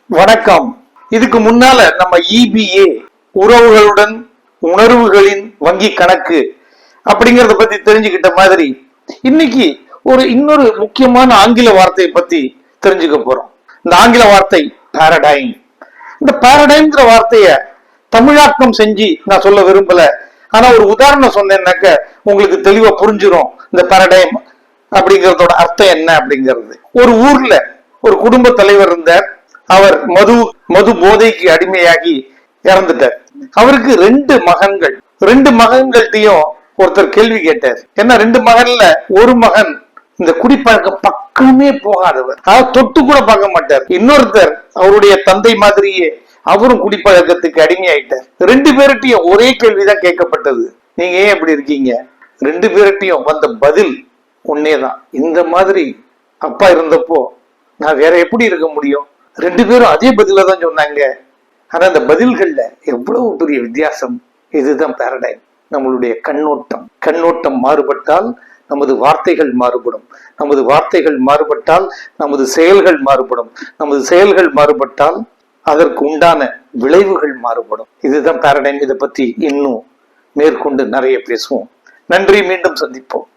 வணக்கம். இதுக்கு முன்னால நம்ம EBA உறவுகளுடன் உணர்வுகளின் வங்கி கணக்கு அப்படிங்கறத பத்தி தெரிஞ்சுக்கிட்ட மாதிரி இன்னைக்கு இன்னொரு முக்கியமான ஆங்கில வார்த்தையை பத்தி தெரிஞ்சுக்க போறோம். இந்த ஆங்கில வார்த்தை பாரடைம். இந்த பாரடைம்ங்கிற வார்த்தைய தமிழாக்கம் செஞ்சு நான் சொல்ல விரும்பல. ஆனா ஒரு உதாரணம் சொன்னேன்னாக்க உங்களுக்கு தெளிவா புரிஞ்சிடும் இந்த பாரடைம் அப்படிங்கறதோட அர்த்தம் என்ன அப்படிங்கிறது. ஒரு ஊர்ல ஒரு குடும்ப தலைவர் இருந்தார். அவர் மது போதைக்கு அடிமையாகி இறந்துட்டார். அவருக்கு ரெண்டு மகன்கள்ட்டையும் ஒருத்தர் கேள்வி கேட்டார். ஏன்னா ரெண்டு மகன்ல ஒரு மகன் இந்த குடிப்பழக்கம் பக்கமே போகாதவர், அதாவது தொட்டு கூட பார்க்க மாட்டார். இன்னொருத்தர் அவருடைய தந்தை மாதிரியே அவரும் குடிப்பழக்கத்துக்கு அடிமையாயிட்டார். ரெண்டு பேர்கிட்டையும் ஒரே கேள்விதான் கேட்கப்பட்டது, நீங்க ஏன் இப்படி இருக்கீங்க? ரெண்டு பேர்கிட்டையும் வந்த பதில் ஒன்னேதான், இந்த மாதிரி அப்பா இருந்தப்போ நான் வேற எப்படி இருக்க முடியும்? ரெண்டு பேரும் அதே பதில தான் சொன்னாங்க. ஆனா அந்த பதில்கள்ல எவ்வளவு பெரிய வித்தியாசம். இதுதான் பாரடைம். நம்மளுடைய கண்ணோட்டம் மாறுபட்டால் நமது வார்த்தைகள் மாறுபடும். நமது வார்த்தைகள் மாறுபட்டால் நமது செயல்கள் மாறுபடும். நமது செயல்கள் மாறுபட்டால் அதற்கு உண்டான விளைவுகள் மாறுபடும். இதுதான் பாரடைம். இதை பத்தி இன்னும் மேற்கொண்டு நிறைய பேசுவோம். நன்றி. மீண்டும் சந்திப்போம்.